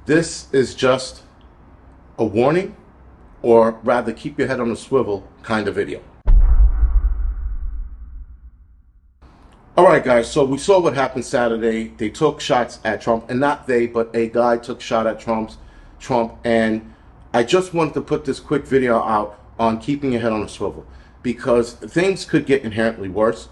This is just a warning, or rather keep your head on a swivel kind of video. All right, guys, so we saw what happened Saturday. They took shots at Trump, and not they, but a guy took shot at Trump, and I just wanted to put this quick video out on keeping your head on a swivel, because things could get inherently worse,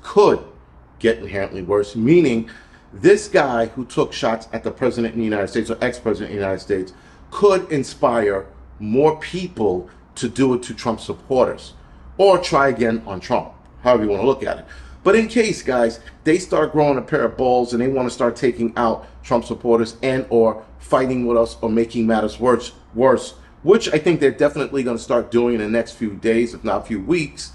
meaning this guy who took shots at the president of the United States, or ex-president of the United States, could inspire more people to do it to Trump supporters, or try again on Trump, however you want to look at it. But in case, guys, they start growing a pair of balls and they want to start taking out Trump supporters and or fighting with us or making matters worse, which I think they're definitely going to start doing in the next few days, if not a few weeks,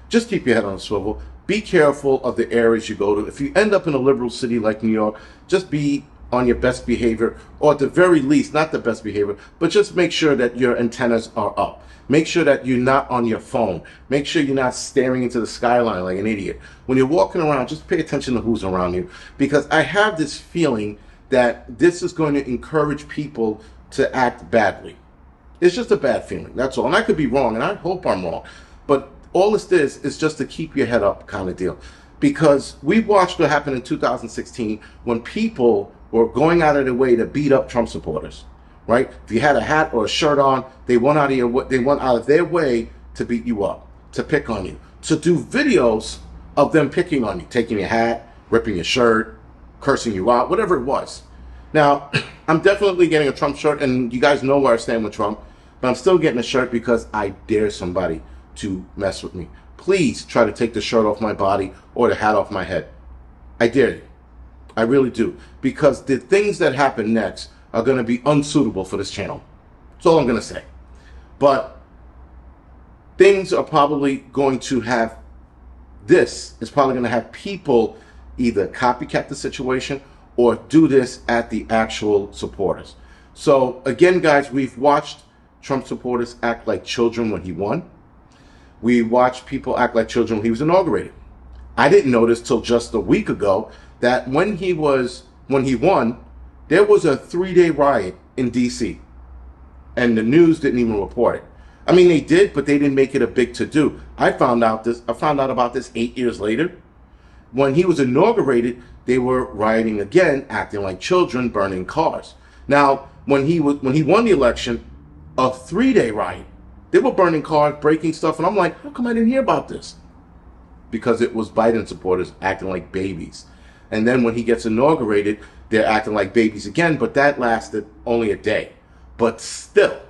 just keep your head on a swivel. Be careful of the areas you go to. If you end up in a liberal city like New York, just be on your best behavior, or at the very least, not the best behavior, but just make sure that your antennas are up. Make sure that you're not on your phone. Make sure you're not staring into the skyline like an idiot. When you're walking around, just pay attention to who's around you, because I have this feeling that this is going to encourage people to act badly. It's just a bad feeling, that's all. And I could be wrong, and I hope I'm wrong. But all this is just to keep your head up kind of deal. Because we watched what happened in 2016 when people were going out of their way to beat up Trump supporters, right? If you had a hat or a shirt on, they went out of their way to beat you up, to pick on you, to do videos of them picking on you, taking your hat, ripping your shirt, cursing you out, whatever it was. Now, I'm definitely getting a Trump shirt, and you guys know where I stand with Trump, but I'm still getting a shirt because I dare somebody to mess with me. Please try to take the shirt off my body or the hat off my head. I dare you. I really do. Because the things that happen next are going to be unsuitable for this channel. That's all I'm going to say. But things are probably going to have, this is probably going to have people either copycat the situation or do this at the actual supporters. So again, guys, we've watched Trump supporters act like children when he won. We watched people act like children when he was inaugurated. I didn't notice till just a week ago that when he won, there was a 3-day riot in DC, and the news didn't even report it. I mean, they did, but they didn't make it a big to-do. I found out about this 8 years later. When he was inaugurated, they were rioting again, acting like children, burning cars. Now, when he won the election, a 3-day riot. They were burning cars, breaking stuff, and I'm like, how come I didn't hear about this? Because it was Biden supporters acting like babies. And then when he gets inaugurated, they're acting like babies again, but that lasted only a day. But still,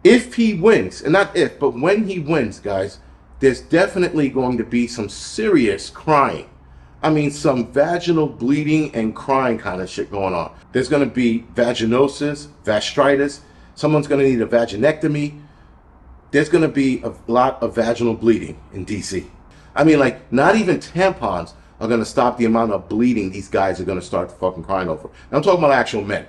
if he wins, and not if, but when he wins, guys, there's definitely going to be some serious crying. I mean, some vaginal bleeding and crying kind of shit going on. There's going to be vaginosis, gastritis. Someone's going to need a vaginectomy. There's going to be a lot of vaginal bleeding in DC. I mean, like, not even tampons are going to stop the amount of bleeding these guys are going to start fucking crying over. And I'm talking about actual men.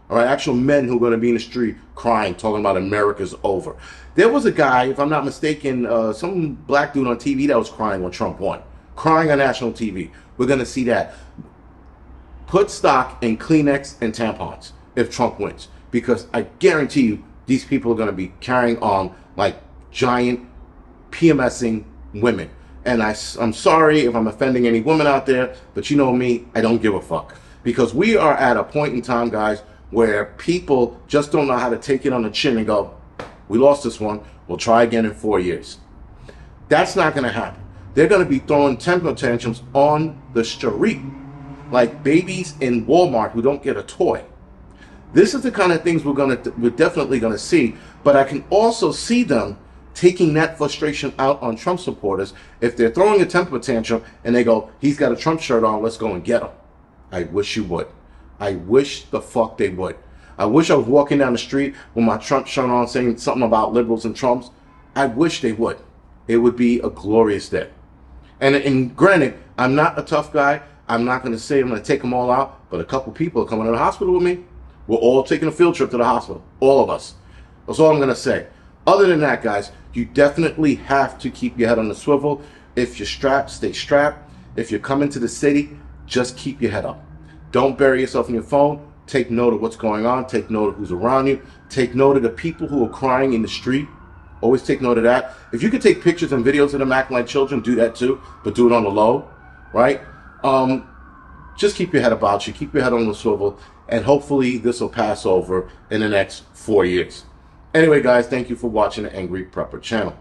All right, actual men who are going to be in the street crying, talking about America's over. There was a guy, if I'm not mistaken, some black dude on TV that was crying when Trump won. Crying on national TV. We're going to see that. Put stock in Kleenex and tampons if Trump wins. Because I guarantee you, these people are going to be carrying on like giant PMSing women. And I'm sorry if I'm offending any women out there, but you know me, I don't give a fuck. Because we are at a point in time, guys, where people just don't know how to take it on the chin and go, we lost this one, we'll try again in 4 years. That's not going to happen. They're going to be throwing temper tantrums on the street, like babies in Walmart who don't get a toy. This is the kind of things we're definitely going to see, but I can also see them taking that frustration out on Trump supporters if they're throwing a temper tantrum and they go, he's got a Trump shirt on, let's go and get him. I wish you would. I wish the fuck they would. I wish I was walking down the street with my Trump shirt on saying something about liberals and Trumps. I wish they would. It would be a glorious day. And granted, I'm not a tough guy. I'm not going to say I'm going to take them all out, but a couple people are coming to the hospital with me. We're all taking a field trip to the hospital. All of us. That's all I'm going to say. Other than that, guys, you definitely have to keep your head on the swivel. If you're strapped, stay strapped. If you're coming to the city, just keep your head up. Don't bury yourself in your phone. Take note of what's going on. Take note of who's around you. Take note of the people who are crying in the street. Always take note of that. If you could take pictures and videos of them acting like children, do that too, but do it on the low, right? Just keep your head about you. Keep your head on the swivel, and hopefully this will pass over in the next 4 years. Anyway, guys, thank you for watching the Angry Prepper channel.